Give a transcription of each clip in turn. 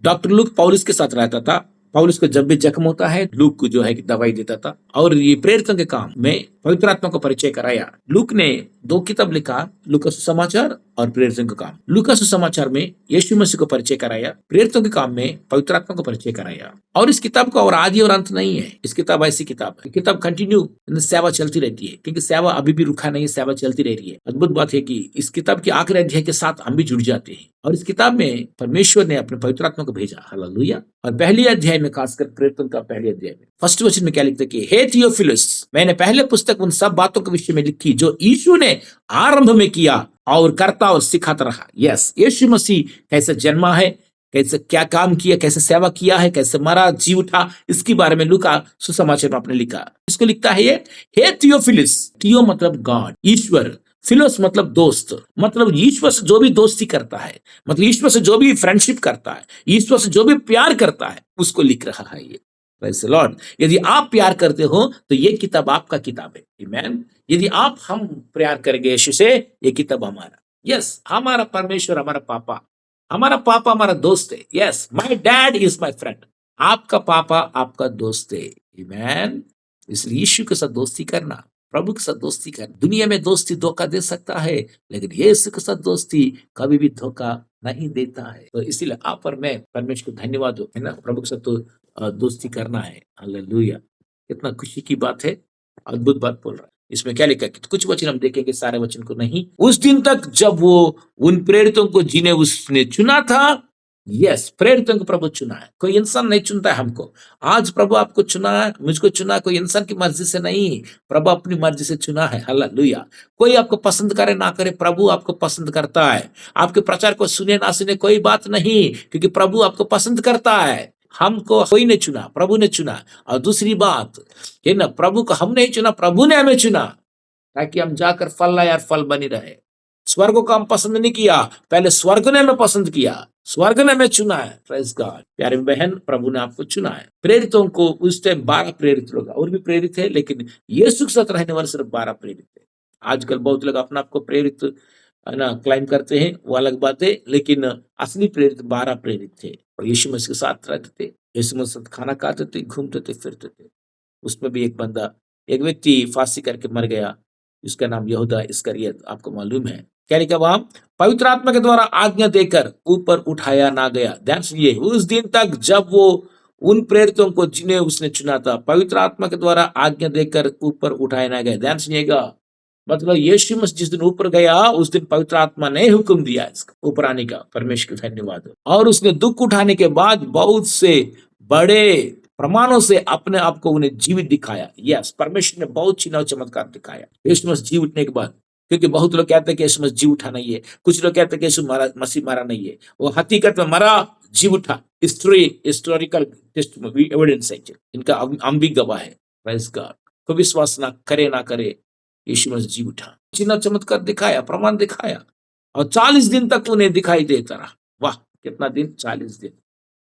Doctor look पौलुस के साथ रहता था। पौलुस को जब भी जख्म होता है, लूक को जो है कि दवाई देता था। और ये प्रेरितों के काम में पवित्र आत्मा को परिचय कराया। लूक ने 2 किताब लिखा, लूका सुसमाचार और प्रेरितों का काम। लूका सुसमाचार में यीशु मसीह को परिचय कराया, प्रेरितों के काम में पवित्र आत्मा को परिचय कराया। और इस किताब का और आदि और अंत नहीं है। इस किताब ऐसी किताब है, किताब कंटिन्यू सेवा चलती रहती है, क्योंकि सेवा अभी भी रुका नहीं, सेवा चलती रह रही है। अद्भुत बात है कि इस किताब के आखिरी अध्याय के साथ हम भी जुड़ जाते हैं। और इस किताब में परमेश्वर ने अपने पवित्र आत्मा को भेजा। हालेलुया। और पहले अध्याय में, खासकर प्रेरितों का पहले अध्याय में फर्स्ट वचन में क्या लिखते कि हे थियोफिलस, मैंने पहले पुस्तक उन सब बातों के विषय में लिखी जो यीशु ने आरंभ में किया और करता और सिखाता रहा। यस, यीशु मसीह कैसे जन्मा है, कैसे क्या काम किया, कैसे सेवा किया है, कैसे मरा, जी उठा, इसके बारे में लूका सुसमाचार में आपने लिखा। इसको लिखता है ये, हे थियोफिलस। थियो मतलब गॉड, ईश्वर। फिलोस मतलब दोस्त, मतलब ईश्वर से जो भी दोस्ती करता है, मतलब ईश्वर से जो भी फ्रेंडशिप करता है, ईश्वर से जो भी प्यार करता है, उसको लिख रहा है ये। Praise the Lord. यदि आप प्यार करते हो तो ये किताब आपका किताब है। आमीन। यदि हम प्यार करेंगे यीशु से, ये किताब हमारा। यस, हमारा परमेश्वर हमारा पापा हमारा दोस्त है। Yes, my dad is my friend. आपका पापा आपका दोस्त है। आमीन। इसलिए यीशु के साथ दोस्ती करना, प्रभु के साथ दोस्ती करना। दुनिया में दोस्ती धोखा दे सकता है, लेकिन यीशु के साथ दोस्ती कभी भी धोखा नहीं देता है। तो इसीलिए आप और मैं परमेश्वर को धन्यवाद दो, है ना। प्रभु के साथ तो दोस्ती करना है। हालेलुया। कितना खुशी की बात है, अद्भुत बात बोल रहा है। इसमें क्या लिखा है, कुछ वचन हम देखेंगे, सारे वचन को नहीं। उस दिन तक जब वो उन प्रेरितों को जिन्हें उसने चुना था, यस, प्रेरितों को प्रभु चुना है। कोई इंसान नहीं चुनता है हमको। आज प्रभु आपको चुना है, मुझको चुना, कोई इंसान की मर्जी से नहीं, प्रभु अपनी मर्जी से चुना है। हालेलुया। कोई आपको पसंद करे ना करे, प्रभु आपको पसंद करता है। आपके प्रचार को सुने ना सुने कोई बात नहीं, क्योंकि प्रभु आपको पसंद करता है। हमको कोई ने चुना, प्रभु ने चुना। और दूसरी बात है ना, प्रभु को हम नहीं चुना, प्रभु ने हमें चुना, ताकि हम जाकर फल लाए और फल बनी रहे। स्वर्ग को हम पसंद नहीं किया, पहले स्वर्ग ने हमें पसंद किया, स्वर्ग ने हमें चुना है। Praise God. प्यारे बहन, प्रभु ने आपको चुना है। प्रेरितों को उस टाइम 12 प्रेरित लोग, और भी प्रेरित है, लेकिन यीशु के साथ रहने वाले सिर्फ 12 प्रेरित है। आजकल बहुत लोग अपना आपको प्रेरित ना क्लाइम करते हैं, वो अलग बात है, लेकिन असली प्रेरित 12 प्रेरित थे और यीशु मसीह के साथ रहते थे, यीशु मसीह के साथ खाना खाते थे, घूमते थे, फिरते थे। उसमें भी एक व्यक्ति फांसी करके मर गया, उसका नाम यहूदा इस्करियत, आपको मालूम है। क्या लिखा वहां, पवित्र आत्मा के द्वारा आज्ञा देकर ऊपर उठाया ना गया। ध्यान सुनिए, उस दिन तक जब वो उन प्रेरितों को जिन्हें उसने चुना था, पवित्र आत्मा के द्वारा आज्ञा देकर ऊपर उठाया ना गया। ध्यान सुनिएगा, मतलब यीशु मसीह जिस दिन ऊपर गया, उस दिन पवित्र आत्मा ने हुक्म दिया इसका ऊपर आने का। परमेश्वर का धन्यवाद। और उसने दुख उठाने के बाद बहुत से बड़े प्रमाणों से अपने आप को उन्हें जीवित दिखाया। यस, परमेश्वर ने बहुत चिन्ह और चमत्कार दिखाया यीशु मसीह जी उठने के बाद। क्योंकि बहुत लोग कहते हैं कि यीशु मसीह जी उठा नहीं है, कुछ लोग कहते हैं कि यीशु मसीह मारा नहीं है। वो हकीकत में मरा, जी उठा। हिस्टोरिकल टेस्टिमनी, एविडेंस है, इनका हम भी गवाह है। Praise God. कोई विश्वास ना करे, यीशु मसीह जी उठा, चिन्ह चमत्कार दिखाया, प्रमाण दिखाया, और 40 दिन तक उन्हें दिखाई देता रहा। वाह, कितना दिन, 40 दिन।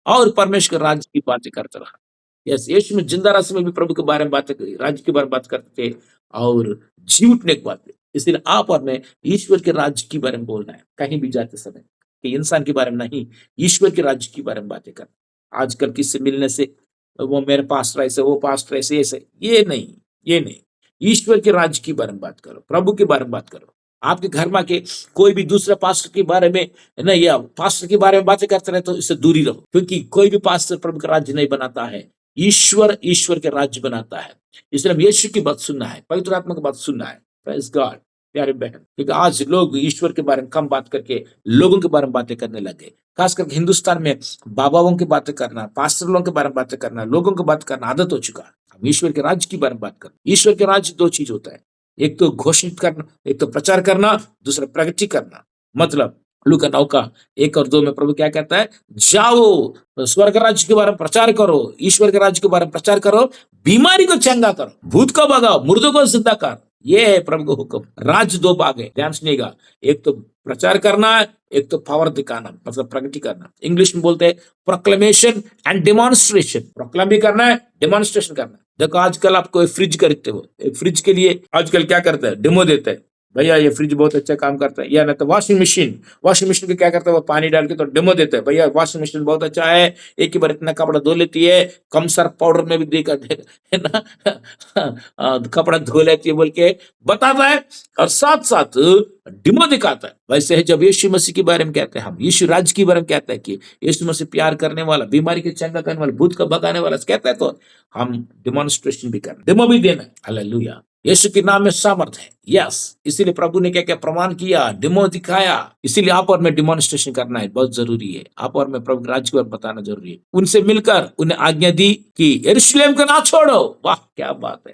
और परमेश्वर राज्य की बातें करता रहा। यस, यीशु में जिंदा राशि में भी प्रभु के बारे में बातें करी, राज्य के बारे में बात करते थे और जी उठने की बातें। इसलिए आप और मैं ईश्वर के राज्य के बारे में बोलना है कहीं भी जाते समय, कि इंसान के बारे में नहीं, ईश्वर के राज्य के बारे में बातें करना। आजकल किससे मिलने से वो मेरे पास ऐसे, वो पास ऐसे, ये नहीं। ईश्वर के राज्य के बारे में बात करो, प्रभु के बारे में बात करो। आपके घर में के कोई भी दूसरे पास्टर के बारे में नहीं, या पास्टर के बारे में बातें करते रहे तो इससे दूरी रहो, क्योंकि कोई भी पास्टर प्रभु का राज्य नहीं बनाता है, ईश्वर के राज्य बनाता है। इसलिए हम यीशु की बात सुनना है, पवित्र आत्मा की बात सुनना है। Praise God. प्यारे बहन, क्योंकि आज लोग ईश्वर के बारे में कम बात करके लोगों के बारे में बातें करने लगे। खास करके हिंदुस्तान में बाबाओं की बातें करना, पास्टरों के बारे में बातें करना, लोगों की बात करना आदत हो चुका है। हम ईश्वर के राज्य की बारे में बात करना। ईश्वर के राज्य 2 चीज होता है, एक तो घोषित करना, एक तो प्रचार करना, दूसरा प्रगति करना। मतलब लूका 9 का 1 और 2 में प्रभु क्या कहता है, जाओ स्वर्ग राज्य के बारे में प्रचार करो, ईश्वर के राज्य के बारे में प्रचार करो, बीमारी को चंगा करो, भूत को भगाओ, मुर्दों को जिंदा कर। ये है प्रभु का हुक्म। राज्य 2 भाग है, ध्यान सुनिएगा। एक तो प्रचार करना है, एक तो पावर दिखाना, मतलब प्रगति करना। इंग्लिश में बोलते हैं प्रोक्लेमेशन एंड डेमोन्स्ट्रेशन। प्रोक्लेम भी करना है, डेमोन्स्ट्रेशन करना है। देखो आजकल आप कोई फ्रिज खरीदते हो, एक फ्रिज के लिए आजकल क्या करते हैं, डेमो देते हैं। भैया ये फ्रिज बहुत अच्छा काम करता है, या ना तो वॉशिंग मशीन, वॉशिंग मशीन को क्या करता है, वो पानी डाल के तो डेमो देता है, भैया वॉशिंग मशीन बहुत अच्छा है, एक ही बार इतना कपड़ा धो लेती है, कम सर्फ पाउडर में भी देखा है ना कपड़ा धो लेती है बोल के बताता है, और साथ साथ डिमो दिखाता है। वैसे है जब यीशु मसीह के बारे में कहते हैं, हम यीशु राज्य के बारे में कहते हैं कि यीशु मसीह प्यार करने वाला, बीमारी के चंगा करने वाला, भूत का भगाने वाला कहता है, तो हम डिमॉन्स्ट्रेशन भी करना, डेमो भी देना। हालेलुया, यीशु के नाम में सामर्थ है। यस, इसीलिए प्रभु ने क्या क्या प्रमाण किया, डेमो दिखाया। इसीलिए आप और मैं डिमॉन्स्ट्रेशन करना है बहुत जरूरी है। आप और मैं प्रभु राज्य को बताना जरूरी है। उनसे मिलकर उन्हें आज्ञा दी कि यरूशलेम को ना छोड़ो। वाह क्या बात है,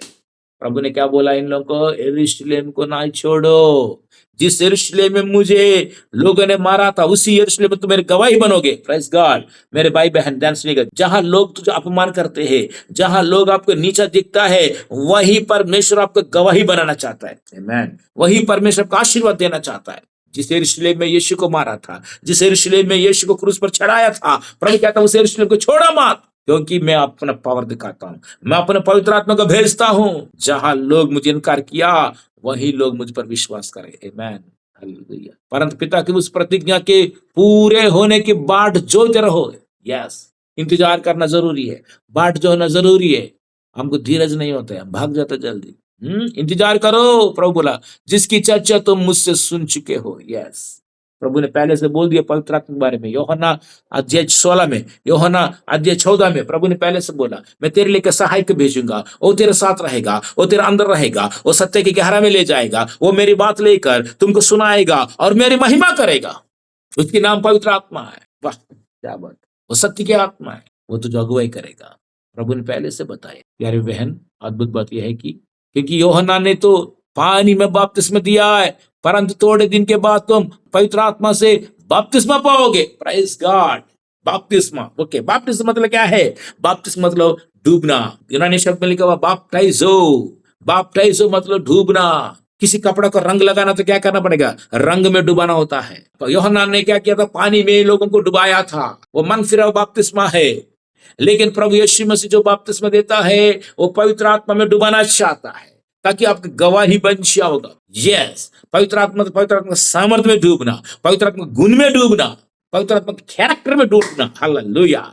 प्रभु ने क्या बोला इन लोगों को, यरूशलेम को ना छोड़ो। जिस यरूशलेम में मुझे लोगों ने मारा था, उसी यरूशलेम में तुम मेरे गवाही बनोगे। Praise God. मेरे भाई बहन ध्यान सुनिएगा, जहां लोग तुझे अपमान करते हैं, जहां लोग आपको नीचा दिखता है, वहीं परमेश्वर आपको गवाही बनाना चाहता है। आमीन। वही परमेश्वर का आशीर्वाद देना चाहता है। जिस यरूशलेम में यीशु को मारा था, जिस यरूशलेम में यीशु को क्रूस पर चढ़ाया था, प्रभु कहता है उस यरूशलेम को छोड़ा मत, क्योंकि मैं अपना पावर दिखाता हूं, मैं अपने पवित्र आत्मा को भेजता हूं। जहां लोग मुझे इनकार किया, वही लोग मुझ पर विश्वास करें। आमीन, हालेलुया। परंतु पिता की उस प्रतिज्ञा के पूरे होने की बाट जोते रहो। यस, इंतजार करना जरूरी है, बाट जो होना जरूरी है। हमको धीरज नहीं होता है, हम भाग जाते जल्दी। इंतजार करो, प्रभु बोला जिसकी चर्चा तुम मुझसे सुन चुके हो। यस, प्रभु ने पहले से बोल दिया पवित्र आत्मा के बारे में। यूहन्ना अध्याय 16 में, यूहन्ना अध्याय 14 में प्रभु ने पहले से बोला, मैं तेरे लिए सहायक भेजूंगा, वो तेरे साथ रहेगा, वो तेरे अंदर रहेगा, वो सत्य की गहरा में ले जाएगा, वो मेरी बात लेकर तुमको सुनाएगा और मेरी महिमा करेगा। उसके नाम पवित्र आत्मा है। वाह क्या बात, वो सत्य की आत्मा है, वो तुझे अगुवाई करेगा। प्रभु ने पहले से बताया। प्यारे बहन, अद्भुत बात यह है कि क्योंकि यूहन्ना ने तो पानी में बपतिस्मा दिया है, परंतु थोड़े दिन के बाद तुम पवित्र आत्मा से बपतिस्मा पाओगे। Praise God. बपतिस्मा, ओके, बपतिस्मा मतलब क्या है? बपतिस्मा मतलब डूबना। यूनानी शब्द में लिखा हुआ बाप्टाइजो। बाप्टाइजो मतलब डूबना। किसी कपड़ा को रंग लगाना तो क्या करना पड़ेगा? रंग में डुबाना होता है। तो यूहन्ना ने क्या किया था? पानी में लोगों को डुबाया था। वो मन फिरा बपतिस्मा है। लेकिन प्रभु यीशु मसीह जो बपतिस्मा देता है, वो पवित्र आत्मा में डुबाना चाहता है, ताकि आपकी गवाही बन होगा। यस, पवित्र आत्मा सामर्थ्य में डूबना, पवित्र आत्मा गुण में डूबना, पवित्र आत्मा के कैरेक्टर में डूबना। हालेलुया।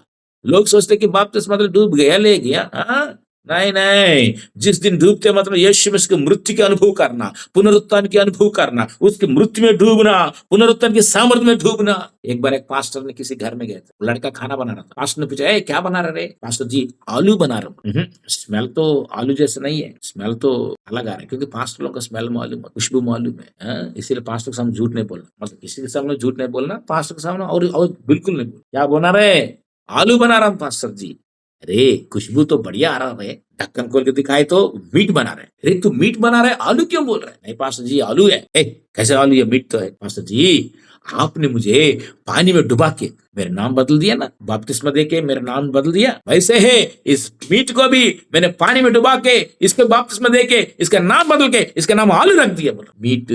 लोग सोचते कि बपतिस्मा मतलब डूब गया, ले गया। हाँ? नहीं नहीं, जिस दिन डूबते मतलब यीशु मसीह की मृत्यु के अनुभव करना, पुनरुत्थान के अनुभव करना, उसकी मृत्यु में डूबना, पुनरुत्थान की सामर्थ्य में डूबना। एक बार एक पास्टर ने किसी घर में गए थे, लड़का खाना बना रहा था। पास्टर ने पूछा, क्या बना रहे रे? पास्टर जी, आलू बना रहा हूँ। स्मेल तो आलू जैसे नहीं है, स्मेल तो अलग आ रहा है, क्योंकि पास्टर लोगों का स्मेल मालूम है, खुशबू मालूम है। इसीलिए पास्टर के सामने झूठ नहीं बोलना, मतलब किसी के सामने झूठ नहीं बोलना, पास्टर के सामने और बिल्कुल नहीं बोलना। क्या बना रहे? आलू बना रहा हूँ पास्टर जी। अरे खुशबू तो बढ़िया आ रहा है, ढक्कन खोल के दिखाए तो मीट बना रहे। अरे तू मीट बना रहे, आलू क्यों बोल रहे? नहीं पास्टर जी, आलू है। कैसे आलू? ये मीट तो है। पास्टर जी, आपने मुझे पानी में डुबा के मेरा नाम बदल दिया ना, बपतिस्मा दे के मेरा नाम बदल दिया। वैसे है इस मीट को भी मैंने पानी में डुबा के, इसके बपतिस्मा दे के, इसका नाम बदल के, इसका नाम आलू रख दिया। बोला मीट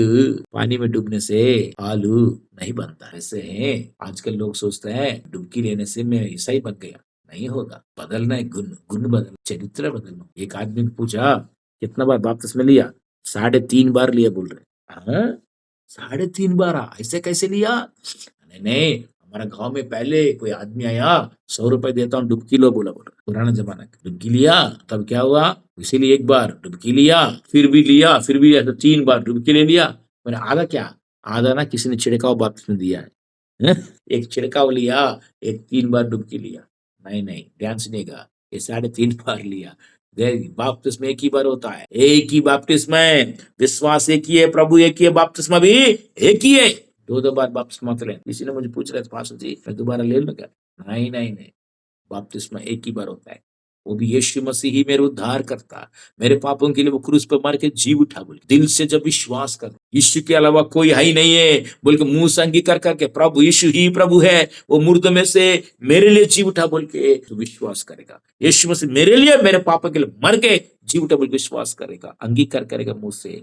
पानी में डूबने से आलू नहीं बनता। ऐसे है आजकल लोग सोचते हैं डुबकी लेने से मैं ईसाई बन गया। नहीं होगा, बदलना है, गुण बदलना, चरित्र बदलना। एक आदमी ने पूछा, कितना बार बपतिस्मा लिया? 3.5 बार लिया बोल रहे। 3.5 बार? ऐसे कैसे लिया? नहीं, हमारा गांव में पहले कोई आदमी आया, 100 रुपए देता हूँ डुबकी लो, बोला पुराना जमाना। डुबकी लिया, तब क्या हुआ? इसीलिए एक बार डुबकी लिया, फिर भी लिया, फिर भी लिया, तो 3 बार डुबकी ले लिया। मैंने आधा क्या, आधा ना किसी ने छिड़काव बपतिस्मा दिया है। एक छिड़काव लिया, एक 3 बार डुबकी लिया। नहीं, ध्यान सुनिएगा, ये 3.5 बार लिया। बपतिस्मा एक ही बार होता है, एक ही बपतिस्मा है, विश्वास एक ही है, प्रभु एक ही है, बपतिस्मा भी एक ही है। 2 बार बपतिस्मा मत ले। किसी ने मुझे पूछ रहा था, पास्टर जी मैं दोबारा ले लूं क्या? नहीं, बपतिस्मा एक ही बार होता है। वो भी यीशु मसीह ही मेरे उद्धार करता, मेरे पापों के लिए वो क्रूस पर मर के जी उठा। बोल दिल से जब विश्वास कर यीशु के अलावा कोई है ही नहीं है, बोल के मुंह से अंगीकार करके प्रभु यीशु ही प्रभु है, वो मुर्दों में से मेरे लिए जी उठा बोल के तो विश्वास करेगा, यीशु मसीह मेरे लिए, मेरे पापों के लिए मर के जी उठा बोल के विश्वास करेगा, अंगीकार करेगा मुंह से,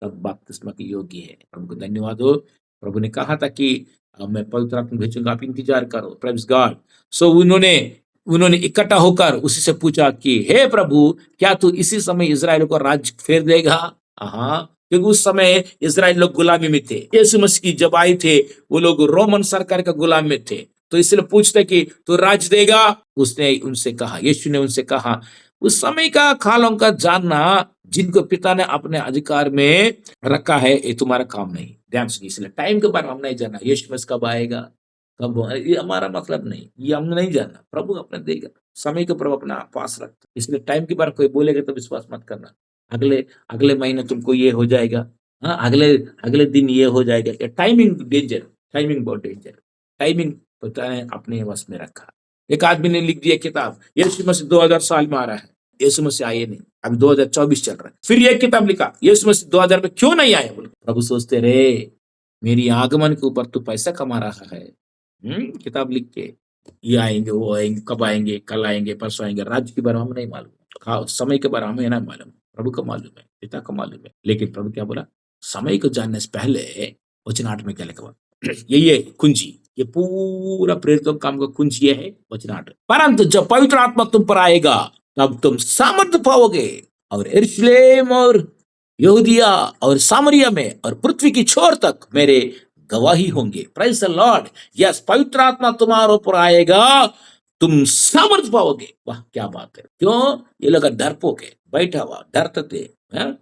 तब बपतिस्मा के योग्य है। प्रभु को धन्यवाद हो। प्रभु ने कहा था कि मैं पवित्र आत्मा भेजूंगा, आप इंतजार करो। Praise God. सो उन्होंने इकट्ठा होकर उसी से पूछा कि हे प्रभु, क्या तू इसी समय इजराइल को राज्य फेर देगा? हाँ, क्योंकि उस समय इजराइल लोग गुलामी में थे। यीशु मसीह जब आए थे वो लोग रोमन सरकार का गुलाम में थे। तो इसलिए पूछते कि तू राज देगा? उसने उनसे कहा, यीशु ने उनसे कहा, उस समय का कालों का जानना जिनको पिता ने अपने अधिकार में रखा है, ये तुम्हारा काम नहीं। ध्यान से, इसलिए टाइम के बारे में हम नहीं जानना, यीशु मसीह कब आएगा, कब ये हमारा मतलब नहीं, ये हमने नहीं जानना। प्रभु अपने देगा, समय के प्रभु अपना पास रखता। इसलिए टाइम के बारे में कोई बोलेगा तो विश्वास मत करना। अगले अगले महीने तुमको ये हो जाएगा, हाँ, अगले अगले दिन ये हो जाएगा। टाइमिंग डेंजर, टाइमिंग बहुत डेंजर। टाइमिंग पता है अपने वश में रखा। एक आदमी ने लिख दिया किताब, यीशु मसीह 2000 साल में आ रहा है, यीशु मसीह आए नहीं, अभी 2024 चल रहा है। फिर ये किताब लिखा, यीशु मसीह 2000 में क्यों नहीं आए बोले। प्रभु सोचते रहे मेरी आगमन के ऊपर तू पैसा कमा रहा है। किताब लिख के ये आएंगे, वो आएंगे, कब आएंगे, कल आएंगे, परसों आएंगे, राज्य के बारे में हमें नहीं मालूम, हाँ, समय के बारे में हमें नहीं मालूम, प्रभु को मालूम है, पिता को मालूम है। लेकिन प्रभु क्या बोला, समय को जानने से पहले वचन 8 में क्या लिखा, यही है कुंजी, ये पूरा प्रेरितों काम का कुंजी ये है वचन 8। परंतु जब पवित्र आत्मा तुम पर आएगा तब तुम सामर्थ्य पाओगे और यरूशलेम और यहूदिया और सामरिया में और पृथ्वी की छोर तक मेरे गवाही होंगे। Praise the Lord. यस, पवित्र आत्मा तुम्हारे ऊपर आएगा, तुम सामर्थ्य पाओगे। वाह क्या बात है। क्यों? ये लोग डरपोक है, बैठा हुआ डरते थे, हैं?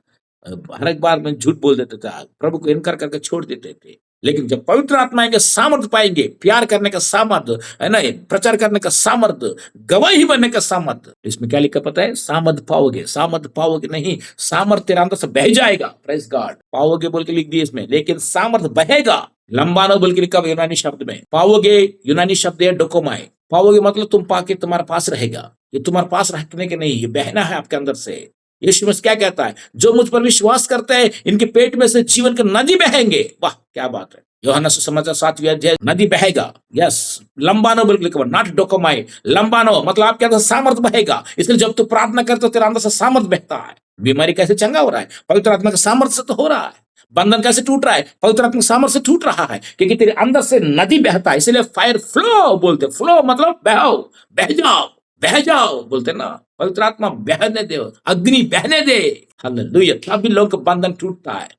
हर एक बार में झूठ बोल देते थे, प्रभु को इनकार करके छोड़ देते थे। लेकिन जब पवित्र आत्मा आएंगे सामर्थ्य पाएंगे, प्यार करने का सामर्थ्य है ना, प्रचार करने का सामर्थ्य, गवाही बनने का सामर्थ्य। इसमें क्या लिखा पता है, सामर्थ्य पाओगे। सामर्थ्य पाओगे नहीं, सामर्थ्य तेरे अंदर से बह जाएगा। Praise God. पाओगे बोल के लिख दिए इसमें, लेकिन सामर्थ्य बहेगा। लंबानो बोल के लिखा यूनानी शब्द में। पाओगे यूनानी शब्द है डोकोमाई। पाओगे मतलब तुम पाके तुम्हारे पास रहेगा। ये तुम्हारे पास रखने के नहीं, ये बहना है आपके अंदर से। यीशु मसीह क्या कहता है, जो मुझ पर विश्वास करते हैं इनके पेट में से जीवन की नदी बहेंगे। वाह क्या बात है। यूहन्ना सुसमाचार 7वां अध्याय, नदी बहेगा। यस, लंबानो बोल के लिखा, नॉट डोकोमाई। लंबानो मतलब आपके अंदर सामर्थ बहेगा। इसलिए जब तू प्रार्थना करते हो तेरे अंदर से सामर्थ बहता है। बीमारी कैसे चंगा हो रहा है, पवित्र आत्मा के सामर्थ्य से तो हो रहा है। बंधन कैसे टूट रहा है, पवित्र आत्मा के सामर्थ्य से टूट रहा है, क्योंकि तेरे अंदर से नदी बहता है। इसलिए फायर फ्लो बोलते, फ्लो मतलब बहाओ, बह जाओ, बह जाओ बोलते ना। पवित्र आत्मा बहने दे, अग्नि बहने दे। हालेलुया। तभी लोग का बंधन टूटता है,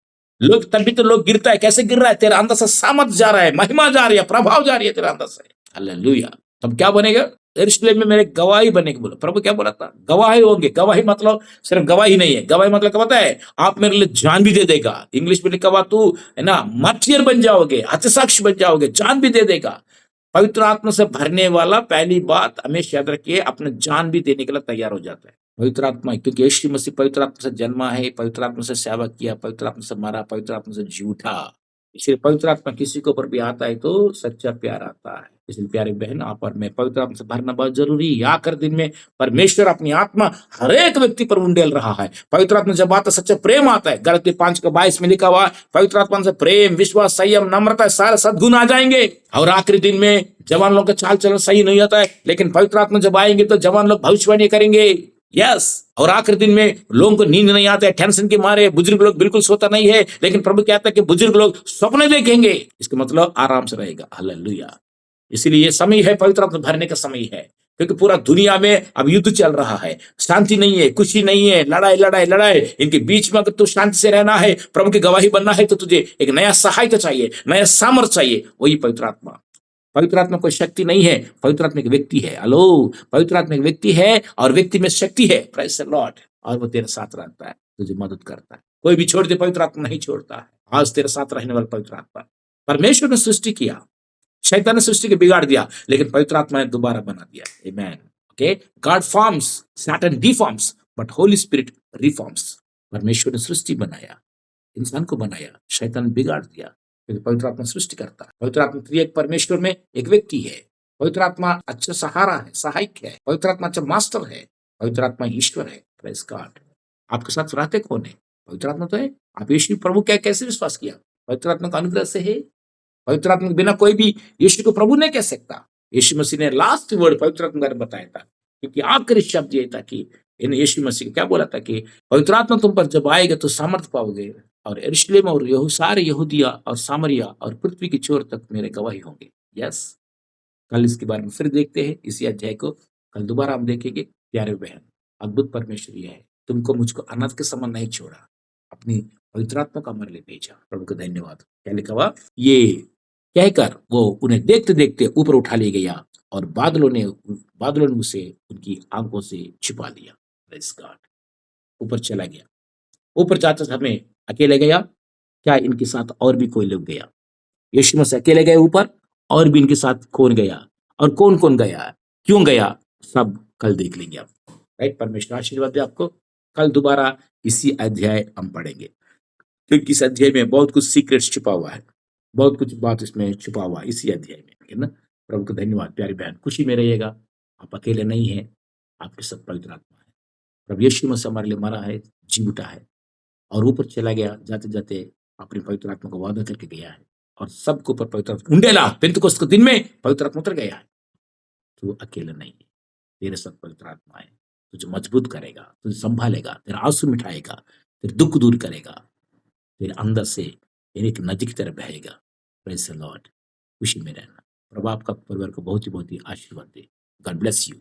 लोग तभी तो लोग गिरता है। कैसे गिर रहा है, तेरे अंदर से सामर्थ जा रहा है, महिमा जा रही है, प्रभाव जा रही है तेरे अंदर से। हालेलुया। तब क्या बनेगा, यरूशलेम में मेरे गवाही बनेगी। बोला प्रभु क्या बोला था, गवाही होंगे। गवाही मतलब सिर्फ गवाही नहीं है, गवाही मतलब क्या पता है, आप मेरे लिए जान भी दे देगा। इंग्लिश में लिखा हुआ तू है ना, मार्टियर बन जाओगे, हतसाक्ष बन जाओगे, जान भी दे देगा। पवित्र आत्मा से भरने वाला पहली बात हमेशा याद रखिए, अपने जान भी देने के लिए तैयार हो जाता है। पवित्र आत्मा, क्योंकि यीशु मसीह पवित्र आत्मा से जन्मा है, पवित्र आत्मा से सेवा किया, पवित्र आत्मा से मरा, पवित्र आत्मा से जी उठा। इसलिए पवित्र आत्मा किसी के ऊपर भी आता है तो सच्चा प्यार आता है। इसलिए प्यारे बहन, आप और मैं पवित्र आत्मा से भरना बहुत जरूरी है। आखिर दिन में परमेश्वर अपनी आत्मा हर एक व्यक्ति पर उंडेल रहा है। पवित्र आत्मा जब आता है सच्चा प्रेम आता है। गलती 5:22 में लिखा हुआ, पवित्र आत्मा से प्रेम, विश्वास, संयम, नम्रता, सारे सद्गुण आ जाएंगे। और आखिरी दिन में जवान लोग का चाल चलन सही नहीं होता है, लेकिन पवित्र आत्मा जब आएंगे तो जवान लोग भविष्यवाणी करेंगे। यस। और आखिरी दिन में लोगों को नींद नहीं आता है, टेंशन के मारे। बुजुर्ग लोग बिल्कुल सोता नहीं है, लेकिन प्रभु कहता है कि बुजुर्ग लोग सपने देखेंगे। इसका मतलब आराम से रहेगा। हालेलुया। इसलिए ये समय है, पवित्र आत्मा भरने का समय है, क्योंकि पूरा दुनिया में अब युद्ध चल रहा है, शांति नहीं है, खुशी नहीं है, लड़ाई लड़ाई लड़ाई। इनके बीच में अगर तू शांति से रहना है, प्रभु की गवाही बनना है, तो तुझे एक नया सहायता चाहिए, नया सामर्थ चाहिए, वही पवित्र आत्मा। पवित्र आत्मा कोई शक्ति नहीं है, पवित्र आत्मा एक व्यक्ति है। हेलो, पवित्र आत्मा एक व्यक्ति है और व्यक्ति में शक्ति है। Praise the Lord. और वो तेरे साथ रहता है, तुझे मदद करता है। कोई भी छोड़ दे, पवित्र आत्मा नहीं छोड़ता है। आज तेरे साथ रहने वाला पवित्र आत्मा। परमेश्वर ने सृष्टि किया, शैतान ने सृष्टि के बिगाड़ दिया, लेकिन पवित्र आत्मा ने दोबारा बना दिया। Amen. Okay, God forms, Satan deforms, but holy spirit reforms. परमेश्वर ने सृष्टि बनाया, इंसान को बनाया, शैतान बिगाड़ दिया, क्योंकि पवित्र आत्मा सृष्टि करता है। पवित्र आत्मा त्रिएक परमेश्वर में एक व्यक्ति है। पवित्र आत्मा अच्छा सहारा है, सहायक है। पवित्र आत्मा अच्छा मास्टर है। पवित्र आत्मा ईश्वर है। Praise God. आपके साथ रहते कौन है? पवित्र आत्मा तो है। आप यीशु प्रभु क्या कैसे विश्वास किया? पवित्र आत्मा का अनुग्रह से है। पवित्र आत्मा के बिना कोई भी यीशु को प्रभु नहीं कह सकता। यीशु मसीह ने लास्ट वर्ड पवित्र आत्मा का बताया था, क्योंकि आखिरी शब्द ये था कि इन यीशु मसीह को क्या बोला था कि पवित्र आत्मा तुम पर जब आएगा तो सामर्थ पाओगे और यरूशलेम और सारे यहूदिया और सामरिया और पृथ्वी की छोर तक मेरे गवाही होंगे। यस। कल इसके बारे में फिर देखते हैं, इसी अध्याय को कल दोबारा हम देखेंगे। प्यारे बहन, अद्भुत परमेश्वर यह है, तुमको मुझको अनाथ के समान नहीं छोड़ा, अपनी पवित्र आत्मा का हमारे लिए भेजा। प्रभु का धन्यवाद। क्या लिखा हुआ, ये कहकर वो उन्हें देखते देखते ऊपर उठा ले गया और बादलों ने उसे उनकी आंखों से छिपा लिया। Praise God। ऊपर चला गया। ऊपर जाते समय अकेले गया, क्या इनके साथ और भी कोई लोग गया? यीशु मसीह अकेले गए ऊपर, और भी इनके साथ कौन गया और कौन कौन गया, क्यों गया, सब कल देख लेंगे आप। राइट। परमेश्वर आशीर्वाद दे आपको। कल दोबारा इसी अध्याय हम पढ़ेंगे, क्योंकि इस अध्याय में बहुत कुछ सीक्रेट्स छुपा हुआ है, बहुत कुछ बात इसमें छुपा हुआ है इसी अध्याय में, है ना। प्रभु का धन्यवाद। प्यारी बहन, खुशी में रहिएगा, आप अकेले नहीं हैं, आपके सब पवित्र आत्मा है। प्रभु यीशु मसीह हमारे लिए मरा है, जी उठा है और ऊपर चला गया। जाते जाते अपनी पवित्र आत्मा को वादा करके गया है और सबको ऊपर पवित्र आत्मा उंडेला पेंतुकोस्त के दिन में पवित्र आत्मा उतर गया है। तो अकेले नहीं है, तेरे सब पवित्र आत्मा है, तुझे मजबूत करेगा, तुझे संभालेगा, तेरा आंसू मिटाएगा, तेरे दुख दूर करेगा, तेरे अंदर से एक नदी की तरह बहेगा। Praise the Lord. खुशी में रहना। प्रभु आपका परिवार को बहुत ही आशीर्वाद दे। God bless you.